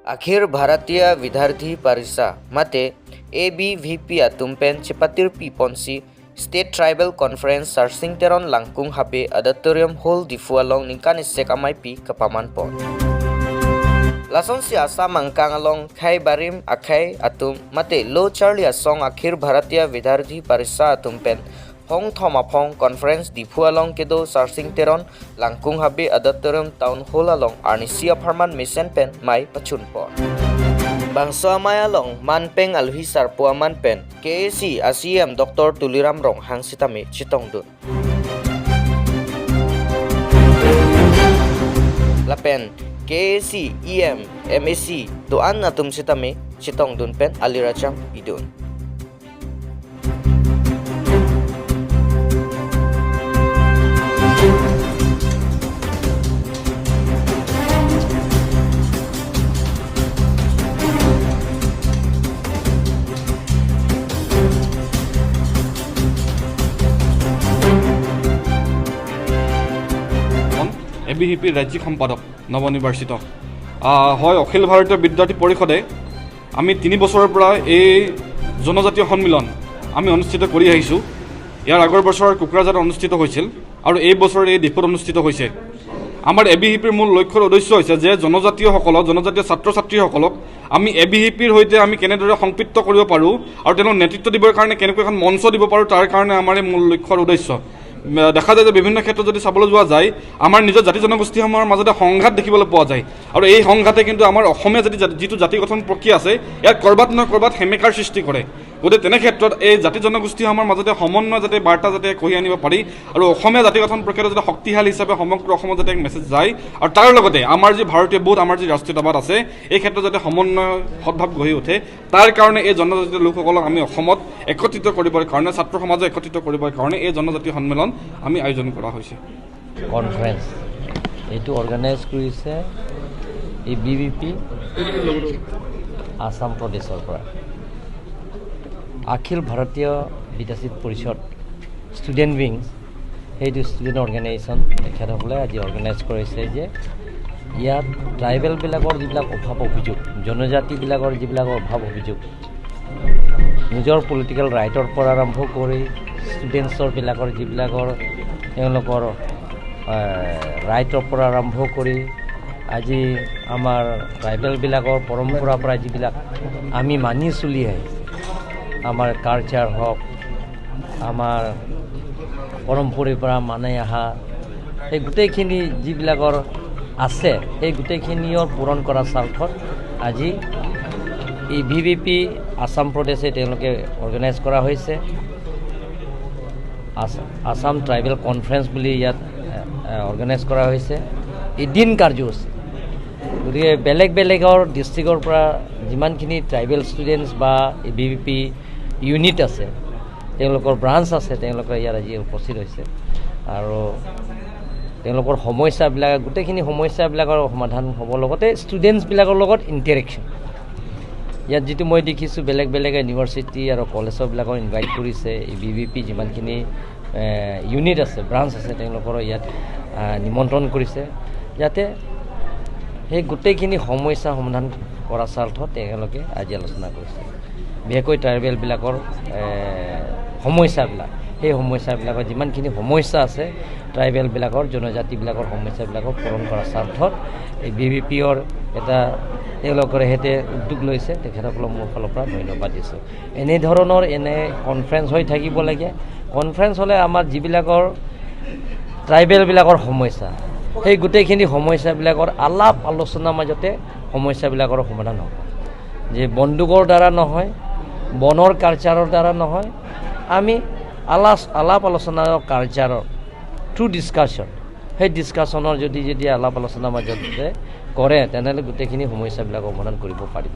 अखिल भारतीय विद्यार्थी परिषद मते ABVP Tumpen Cepatir Ponsi State Tribel Conference Sarsing Teron Langkung habe Auditorium Hall Diphu along ningkan isek amai kapaman pon. Lason si asa mangkang along khai barim akhai atum mate lo Charlie asong akhir Bharatiya Vidyarthi Parisad Tumpen Hong Thomapong Conference Diphu along kedo Sarsing Teron Langkung habe Auditorium Town Hall along Arnisia Farman Mission pen mai pachun pon. Bangsa amai along manpeng alhi sarpua manpen KAC ACM Dr. Tuliram Rong hang sitame chitong dun. Lapen KAC EM MAC doan atum sitame chitong dun pen aliracham idun. ABVP ৰাজ্যিক সম্পাদক নৱনিৰ্বাচিত হয় অখিল ভাৰতীয় বিদ্যাৰ্থী পৰিষদে আমি 3 বছৰৰ পৰা এই জনজাতীয় সন্মিলন আমি অনুষ্ঠিত কৰি আহিছোঁ। ইয়াৰ আগৰ বছৰ কুকৰাঝাৰত অনুষ্ঠিত হৈছিল আৰু এই বছৰ এই ডিফুত অনুষ্ঠিত হৈছে। আমাৰ ABVPৰ মূল লক্ষ্যৰ উদ্দেশ্য হৈছে যে জনজাতীয় ছাত্ৰ ছাত্ৰীসকলক আমি ABVPৰ সৈতে আমি কেনেদৰে সংপৃক্ত কৰিব পাৰোঁ আৰু তেওঁলোকক নেতৃত্ব দিবৰ কাৰণে কেনেকৈ এখন মঞ্চ দিব পাৰোঁ তাৰ কাৰণে আমাৰ মূল লক্ষ্যৰ উদ্দেশ্য। দেখা যায় যে বিভিন্ন ক্ষেত্ৰত যদি চাবলৈ যোৱা যায় আমাৰ নিজৰ জাতি জনগোষ্ঠীসমূহৰ মাজতে সংঘাত দেখিবলৈ পোৱা যায় আৰু এই সংঘাতে কিন্তু আমাৰ অসমীয়া যিটো জাতি গঠন প্ৰক্ৰিয়া আছে ইয়াক কৰবাত নহয় কৰবাত সেমেকাৰ সৃষ্টি কৰে। গতিকে তেনে ক্ষেত্ৰত এই জাতি জনগোষ্ঠীসমূহৰ মাজতে সমন্বয় যাতে বাৰ্তা যাতে কঢ়িয়াই আনিব পাৰি আৰু অসমীয়া জাতি গঠন প্ৰক্ৰিয়াটো যাতে শক্তিশালী হিচাপে সমগ্ৰ অসমত যাতে এক মেছেজ যায় আৰু তাৰ লগতে আমাৰ যি ভাৰতীয় বোধ আমাৰ যি ৰাষ্ট্ৰীয়তাবাদ আছে এই ক্ষেত্ৰত যাতে সমন্বয় সদ্ভাৱ গঢ়ি উঠে তাৰ কাৰণে এই জনজাতীয় লোকসকলক আমি অসমত একত্ৰিত কৰিবৰ কাৰণে ছাত্ৰ সমাজক একত্ৰিত কৰিবৰ কাৰণে এই জনজাতীয় সন্মিলন আমি আয়োজন কৰা হৈছে। কনফাৰেন্স এইটো অৰ্গানাইজ কৰিছে ABVP আসাম প্ৰদেশৰ পৰা অখিল ভাৰতীয় বিদ্যাৰ্থী পৰিষদ ষ্টুডেণ্ট উইংছ সেইটো ষ্টুডেণ্ট অৰ্গেনাইজেশ্যন তেখেতসকলে আজি অৰ্গেনাইজ কৰিছে যে ইয়াত ট্ৰাইবেলবিলাকৰ যিবিলাক অভাৱ অভিযোগ জনজাতিবিলাকৰ যিবিলাক অভাৱ অভিযোগ নিজৰ পলিটিকেল ৰাইটৰ পৰা আৰম্ভ কৰি ষ্টুডেণ্টছৰবিলাকৰ যিবিলাকৰ তেওঁলোকৰ ৰাইটৰ পৰা আৰম্ভ কৰি আজি আমাৰ ট্ৰাইবেলবিলাকৰ পৰম্পৰাৰ পৰা যিবিলাক আমি মানি চলি আহিছে আমাৰ কালচাৰ হওক আমাৰ পৰম্পৰাৰ পৰা মানি অহা এই গোটেইখিনি যিবিলাকৰ আছে এই গোটেইখিনিও পূৰণ কৰাৰ স্বাৰ্থত আজি ABVP আসাম প্ৰদেশে তেওঁলোকে অৰ্গেনাইজ কৰা হৈছে আসাম ট্ৰাইবেল কনফাৰেন্স বুলি ইয়াত অৰ্গেনাইজ কৰা হৈছে এদিন কাৰ্যসূচী। গতিকে বেলেগ বেলেগৰ ডিষ্ট্ৰিক্টৰ পৰা যিমানখিনি ট্ৰাইবেল ষ্টুডেণ্টছ বা ABVP ইউনিট আছে তেওঁলোকৰ ব্ৰাঞ্চ আছে তেওঁলোকে ইয়াত আজি উপস্থিত হৈছে আৰু তেওঁলোকৰ সমস্যাবিলাক গোটেইখিনি সমস্যাবিলাকৰ সমাধান হ'ব লগতে ষ্টুডেণ্টছবিলাকৰ লগত ইণ্টাৰেকশ্যন ইয়াত যিটো মই দেখিছোঁ বেলেগ বেলেগ ইউনিভাৰ্চিটি আৰু কলেজবিলাকৰ ইনভাইট কৰিছে ABVP যিমানখিনি ইউনিট আছে ব্ৰাঞ্চ আছে তেওঁলোকৰ ইয়াত নিমন্ত্ৰণ কৰিছে যাতে সেই গোটেইখিনি সমস্যা সমাধান কৰাৰ স্বাৰ্থত তেওঁলোকে আজি আলোচনা কৰিছে। বিশেষকৈ ট্ৰাইবেলবিলাকৰ সমস্যাবিলাক সেই সমস্যাবিলাকৰ যিমানখিনি সমস্যা আছে ট্ৰাইবেলবিলাকৰ জনজাতিবিলাকৰ সমস্যাবিলাকক পূৰণ কৰাৰ স্বাৰ্থত ABVPৰ এটা তেওঁলোকৰ সৈতে উদ্যোগ লৈছে তেখেতসকলক মোৰ ফালৰ পৰা ধন্যবাদ দিছোঁ। এনেধৰণৰ কনফাৰেন্স হৈ থাকিব লাগে। কনফাৰেন্স হ'লে আমাৰ যিবিলাকৰ ট্ৰাইবেলবিলাকৰ সমস্যা সেই গোটেইখিনি সমস্যাবিলাকৰ আলাপ আলোচনাৰ মাজতে সমস্যাবিলাকৰ সমাধান হ'ব। যে বন্দুকৰ দ্বাৰা নহয় বনৰ কালচাৰৰ দ্বাৰা নহয় আমি আলাপ আলোচনাৰ কালচাৰৰ থ্ৰু ডিছকাশ্যন সেই ডিছকাশ্যনৰ যদি আলাপ আলোচনাৰ মাজতে কৰে তেনেহ'লে গোটেইখিনি সমস্যাবিলাকৰ সমাধান কৰিব পাৰিম।